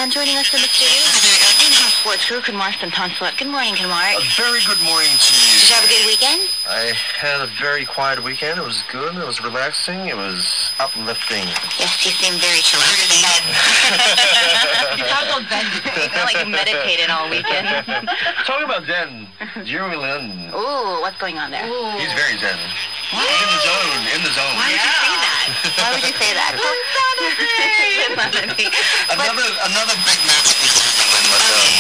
And joining us in the studio is our sports crew, Kenwood R2000. Good morning, Kenwood. A very good morning to you. Did you have a good weekend? I had a very quiet weekend. It was good. It was relaxing. It was uplifting. Yes, you seem very chillaxing. You talk about Zen today. I feel like you meditated all weekend. Talking about Zen, Jeremy Lin. Ooh, what's going on there? Ooh. He's very Zen. What? He's in the zone. In the zone. Why would you say that? Why would you say that? Another big match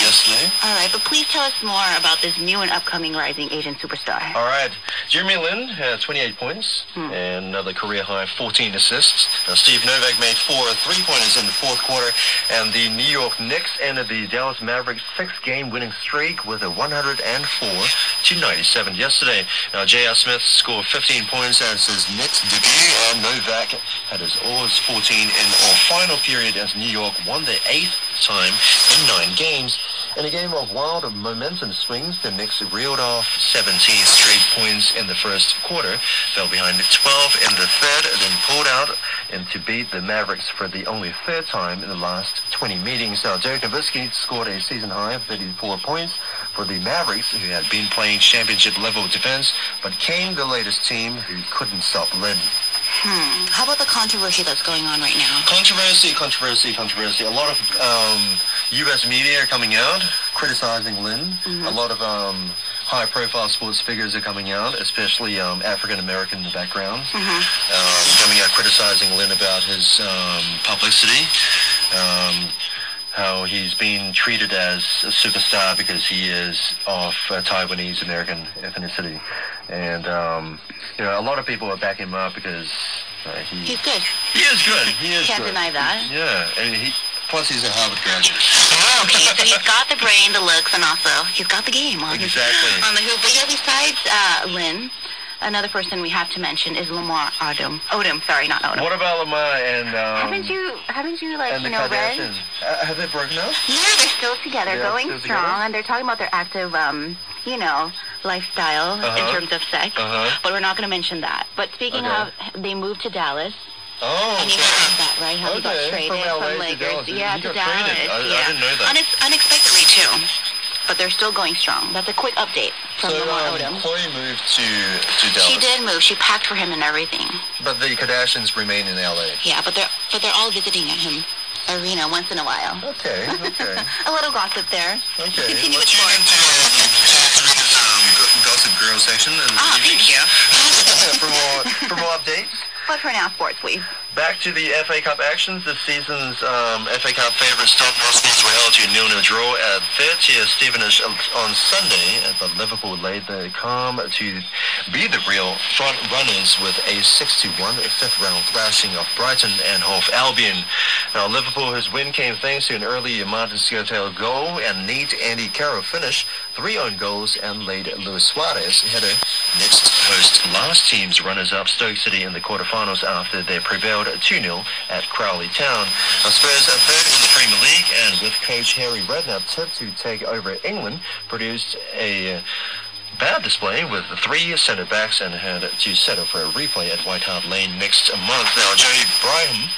yesterday. All right, but please tell us more about this new and upcoming rising Asian superstar. All right. Jeremy Lin had 28 points and another career high 14 assists. Now, Steve Novak made 4 3-pointers in the fourth quarter, and the New York Knicks ended the Dallas Mavericks 6-game winning streak with a 104-97 yesterday. Now, J.R. Smith scored 15 points as his Knicks debut, and Novak had his 14 in all final period as New York won their 8th time in 9 games. In a game of wild momentum swings, the Knicks reeled off 17 straight points in the first quarter, fell behind 12 in the third, then pulled out and to beat the Mavericks for the only third time in the last 20 meetings. Now, Dirk Nowitzki scored a season-high 34 points for the Mavericks, who had been playing championship-level defense, but came the latest team who couldn't stop Lin. How about the controversy that's going on right now? Controversy. A lot of U.S. media are coming out criticizing Lin. A lot of high-profile sports figures are coming out, especially African-American background, coming out criticizing Lin about his publicity. How he's being treated as a superstar because he is of Taiwanese American ethnicity. And, you know, a lot of people are backing him up because he's good. He is good. He is Can't good. deny that. Yeah, and plus he's a Harvard graduate. Oh, okay, so he's got the brain, the looks, and also he's got the game on the hoop. But yeah, besides Lin, another person we have to mention is Lamar Odom. Sorry, not Odom. What about Lamar and haven't you like, and you know, read? Have they broken up? Yeah, they're still together, going strong, and they're talking about their active, you know, lifestyle in terms of sex. But we're not going to mention that. But speaking of, they moved to Dallas. Oh, and you heard that, right? How he got traded from Lakers. Yeah, to Dallas. I didn't know that. Unexpectedly, too. But they're still going strong. That's a quick update from Lamar Odom. Chloe moved to Dallas. She did move. She packed for him and everything. But the Kardashians remain in L.A. Yeah, but they're all visiting at him arena once in a while. Okay. A little gossip there. Okay. Continue with sports. Gossip Girl section. Thank you. for more updates. But for now, sports, please. Back to the FA Cup actions. This season's FA Cup favourite Stoke were held to a 0-0 draw at third-tier Stevenage on Sunday, but Liverpool laid the calm to be the real front runners with a 6-1 fifth-round thrashing of Brighton and Hove Albion. Now, Liverpool's win came thanks to an early Martin Skrtel goal and neat Andy Carroll finish, 3 own goals, and laid Luis Suarez header. Next host last team's runners-up Stoke City in the quarterfinals after they prevailed 2-0 at Crowley Town. Now, Spurs are third in the Premier League, and with coach Harry Redknapp tipped to take over England, produced a bad display with 3 centre-backs and had to settle for a replay at White Hart Lane next month. Now, Joey Braham,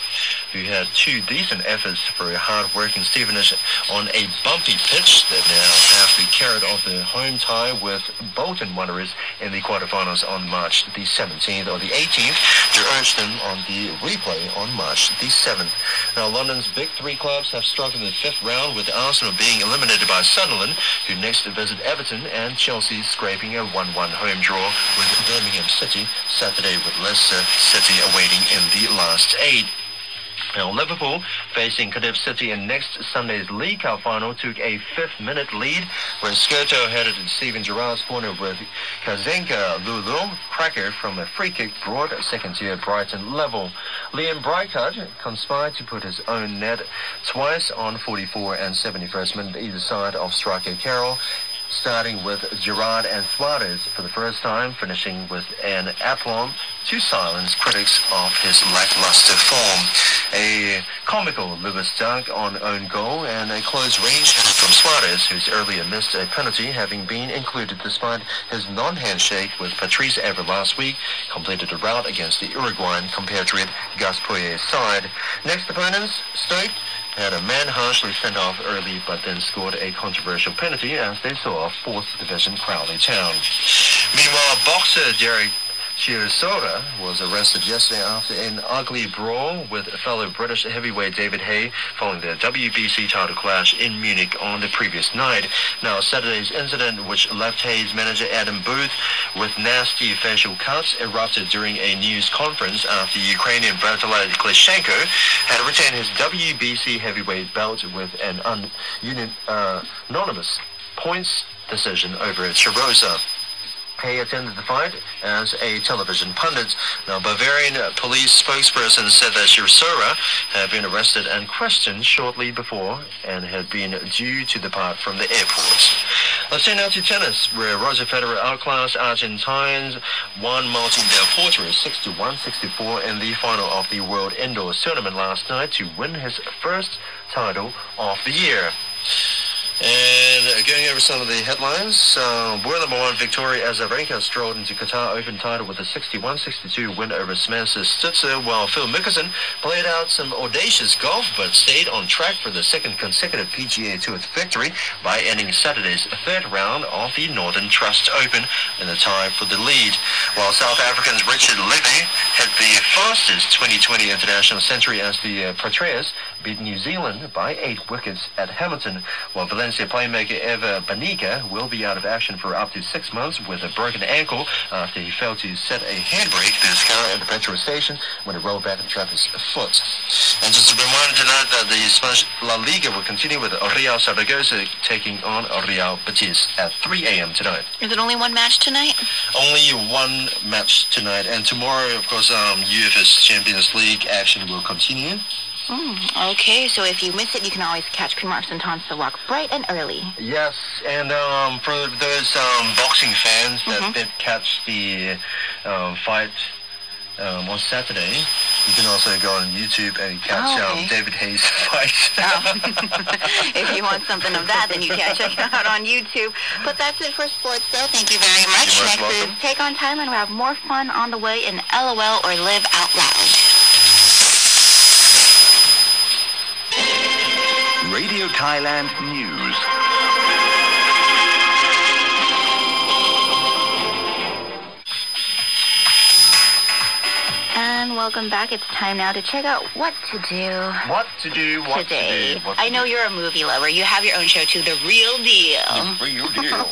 who had 2 decent efforts for a hard-working Stevenage on a bumpy pitch that now have to carry off the home tie with Bolton Wanderers in the quarterfinals on March the 17th or the 18th to urge them on the replay on March the 7th. Now, London's big 3 clubs have struggled in the 5th round, with Arsenal being eliminated by Sunderland, who next visit Everton, and Chelsea scraping a 1-1 home draw with Birmingham City Saturday, with Leicester City awaiting in the last 8. Now, Liverpool, facing Cardiff City in next Sunday's League Cup final, took a 5th-minute lead when Skrtel headed to Steven Gerrard's corner with Kazenka Lulu cracker from a free kick brought second-tier Brighton level. Liam Braithwaite conspired to put his own net twice on 44 and 71st minute either side of striker Carroll, starting with Gerrard and Suarez for the first time, finishing with an aplomb to silence critics of his lackluster form. A comical Lewis dunk on own goal and a close-range hit from Suarez, who's earlier missed a penalty, having been included despite his non-handshake with Patrice Evra last week, completed a rout against the Uruguayan compatriot Gus Poyet's side. Next opponents, Stoke, had a man harshly sent off early but then scored a controversial penalty as they saw a 4th Division Crowley town. Meanwhile, boxer Derek Chisora was arrested yesterday after an ugly brawl with fellow British heavyweight David Hay following the WBC title clash in Munich on the previous night. Now, Saturday's incident, which left Hay's manager Adam Booth with nasty facial cuts, erupted during a news conference after Ukrainian Vitaly Klitschko had retained his WBC heavyweight belt with an anonymous points decision over Chirosa. Hay attended the fight as a television pundit. Now, Bavarian police spokesperson said that Chisora had been arrested and questioned shortly before and had been due to depart from the airport. Let's turn now to tennis, where Roger Federer outclassed Argentines Juan Martín del Potro 6-1, 6-4 in the final of the World Indoors Tournament last night to win his first title of the year. And going over some of the headlines, world number 1 Victoria Azarenka strolled into Qatar Open title with a 61-62 win over Samantha Stutzer, while Phil Mickelson played out some audacious golf but stayed on track for the second consecutive PGA Tour victory by ending Saturday's 3rd round of the Northern Trust Open in a tie for the lead, while South African's Richard Levy hit the fastest 2020 international century as the Proteas beat New Zealand by 8 wickets at Hamilton, while Valencia playmaker Eva Banega will be out of action for up to 6 months with a broken ankle after he failed to set a handbrake to his car at the petrol station when it rolled back and trapped his foot. And just a reminder tonight that the Spanish La Liga will continue with Real Zaragoza taking on Real Betis at 3 a.m. tonight. Is it only one match tonight? Only one match tonight, and tomorrow, of course, UEFA's Champions League action will continue. Okay, so if you miss it, you can always catch Queen Marks and Tom's to walk bright and early. Yes, and for those boxing fans that did catch the fight on Saturday, you can also go on YouTube and catch David Hay's fight. If you want something of that, then you can check it out on YouTube. But that's it for sports, though. Thank you very much. Next is Take on Thailand. We'll have more fun on the way in LOL or Live Out Loud. Radio Thailand News. And welcome back. It's time now to check out what to do. What to do today. I know you're a movie lover. You have your own show too, The Real Deal. The Real Deal.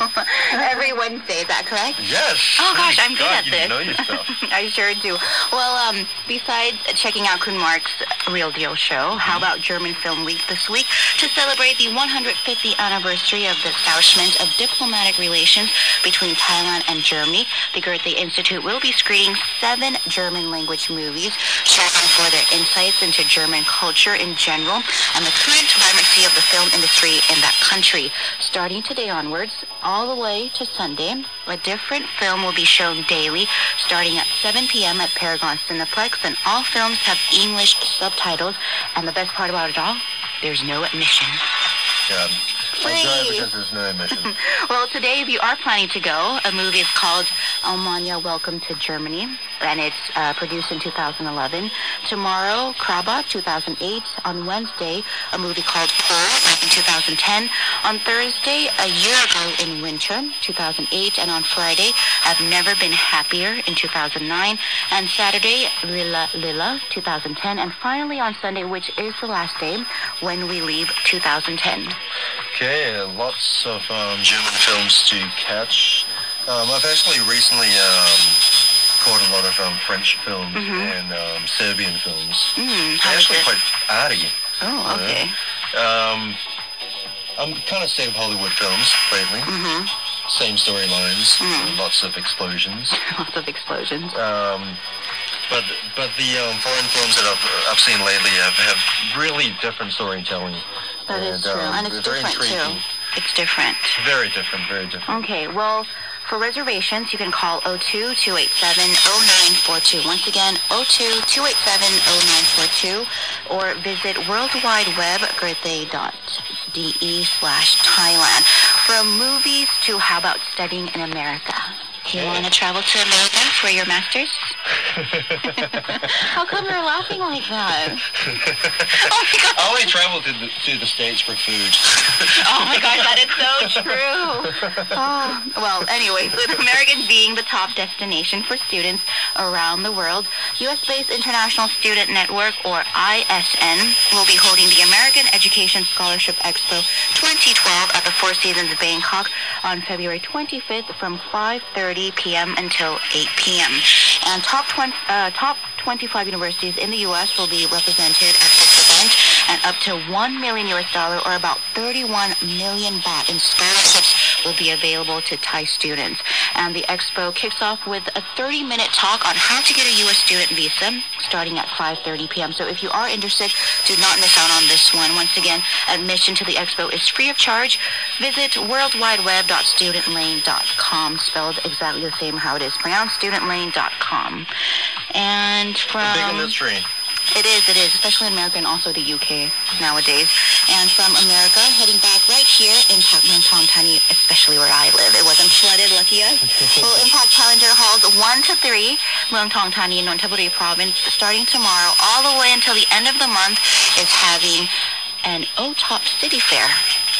Every Wednesday, is that correct? Yes. Oh gosh, I'm good at this. You know your stuff. I sure do. Well, besides checking out Kun Mark's Real Deal show, how about German Film Week this week? To celebrate the 150th anniversary of the establishment of diplomatic relations between Thailand and Germany, the Goethe Institute will be screening 7 German language movies, showing for their insights into German culture in general and the current vibrancy of the film industry in that country. Starting today onwards, all the way to Sunday, a different film will be shown daily, starting at 7 p.m. at Paragon Cineplex, and all films have English subtitles, and the best part about it all, there's no admission. Yeah. Because there's no admission. Well, today, if you are planning to go, a movie is called Almania Welcome to Germany, and it's produced in 2011. Tomorrow, Kraba, 2008. On Wednesday, a movie called Pearl, back in 2010. On Thursday, A Year Ago in Winter, 2008. And on Friday, I've Never Been Happier in 2009. And Saturday, Lila Lila, 2010. And finally on Sunday, which is the last day, When We Leave, 2010. Okay, lots of German films to catch. I've actually recently caught a lot of French films and Serbian films. They're actually quite arty. Oh, okay. I'm kind of sick of Hollywood films lately. Same storylines, lots of explosions. Lots of explosions. But the foreign films that I've seen lately have really different storytelling. That is true, and it's different too. It's different. Very different, very different. Okay, well, for reservations, you can call 02-287-0942. Once again, 02-287-0942, or visit worldwideweb.goethe.de/Thailand. From movies to how about studying in America? Do you want to travel to America for your master's? How come you're laughing like that? Oh my God. I only travel to the States for food. Oh my gosh, that is so true. Oh, well, anyways, with America being the top destination for students around the world, U.S.-based International Student Network, or ISN, will be holding the American Education Scholarship Expo 2012 at the Four Seasons Bangkok on February 25th from 5:30 p.m. until 8 p.m. And top 25 universities in the U.S. will be represented at this event, and up to $1 million or about 31 million baht in scholarships will be available to Thai students. And the expo kicks off with a 30-minute talk on how to get a U.S. student visa starting at 5:30 p.m. So if you are interested, do not miss out on this one. Once again, admission to the expo is free of charge. Visit worldwideweb.studentlane.com, spelled exactly the same how it is pronounced, studentlane.com. And from... Big industry. It is, especially in America and also the UK nowadays. And from America, heading back right here in Muang Thani, especially where I live. It wasn't flooded, lucky us. Will impact Challenger Halls 1 to 3, Muang Thani in Nonthaburi province, starting tomorrow all the way until the end of the month, is having an OTOP City Fair.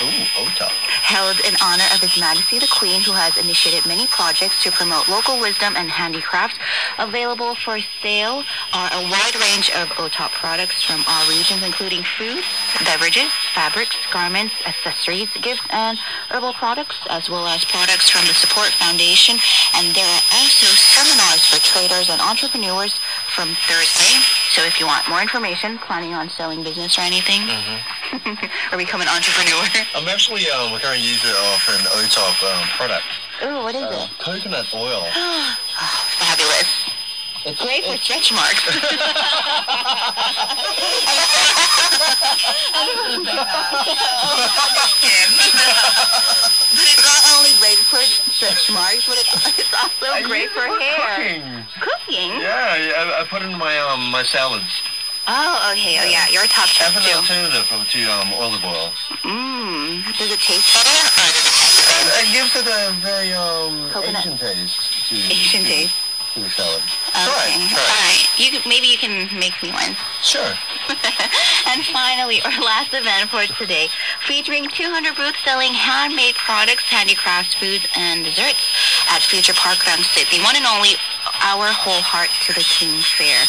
Ooh, OTOP. Held in honor of His Majesty the Queen, who has initiated many projects to promote local wisdom and handicrafts. Available for sale are a wide range of OTOP products from all regions, including foods, beverages, fabrics, garments, accessories, gifts, and herbal products, as well as products from the Support Foundation. And there are also seminars for traders and entrepreneurs from Thursday. So if you want more information, planning on selling business or anything, or become an entrepreneur. I'm actually a current user of an OTOP product. Ooh, what is it? Coconut oil. Oh, fabulous. It's great for stretch marks. But it's not only great for stretch marks, but it's also great for hair. Cooking? Yeah, I put it in my salads. Oh, okay. Oh, yeah. You're a top chef, as an alternative to olive oil. Does it taste better, or does it taste better? It gives it a very Asian taste. Asian taste. To the salad. Okay. Try. All right. Maybe you can make me one. Sure. And finally, our last event for today, featuring 200 booths selling handmade products, handicrafts, foods, and desserts at Future Park Ramsit, the one and only Our Whole Heart to the King Fair.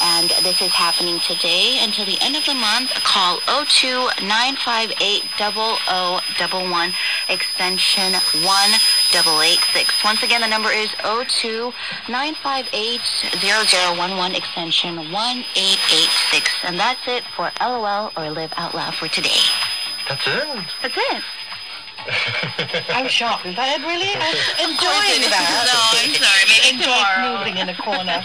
And this is happening today until the end of the month. Call 02-958-0011, extension 1886. Once again, the number is 02-958-0011, extension 1886. And that's it for LOL or Live Out Loud for today. That's it? That's it. I'm shocked. Is that it, really? I'm enjoying that. No, I'm sorry. Maybe Enjoy tomorrow. snoozing in the corner.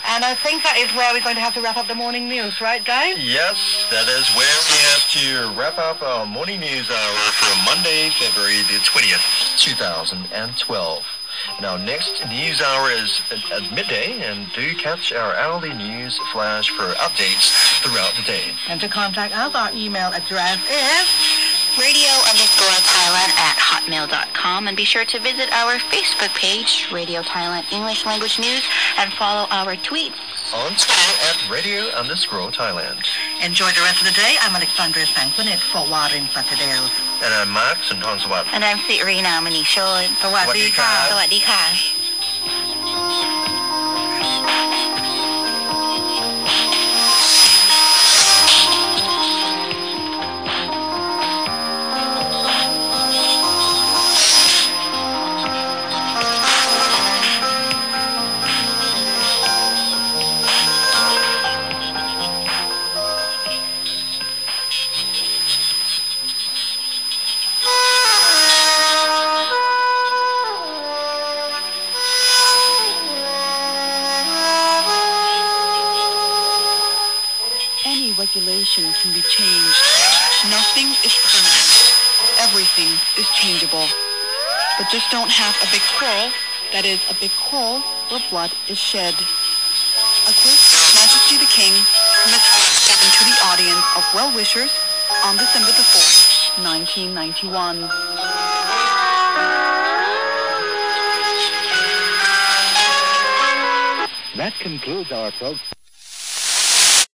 And I think that is where we're going to have to wrap up the morning news, right, guys? Yes, that is where we have to wrap up our morning news hour for Monday, February the 20th, 2012. And our next news hour is at midday, and do catch our hourly news flash for updates throughout the day. And to contact us, our email address is radio_Thailand@hotmail.com, and be sure to visit our Facebook page, Radio Thailand English Language News, and follow our tweets on Twitter at Radio_Thailand. Enjoy the rest of the day. I'm Alexandra Sansonet for WRN Saturdays. And I'm Mark Suntonsawat. And I'm Sirina Manishon. สวัสดีค่ะ สวัสดีค่ะ Regulation can be changed. Nothing is permanent. Everything is changeable. But just don't have a big quarrel, that is, a big quarrel where blood is shed. A quick Majesty the King given to the audience of well-wishers on December the 4th, 1991. That concludes our program.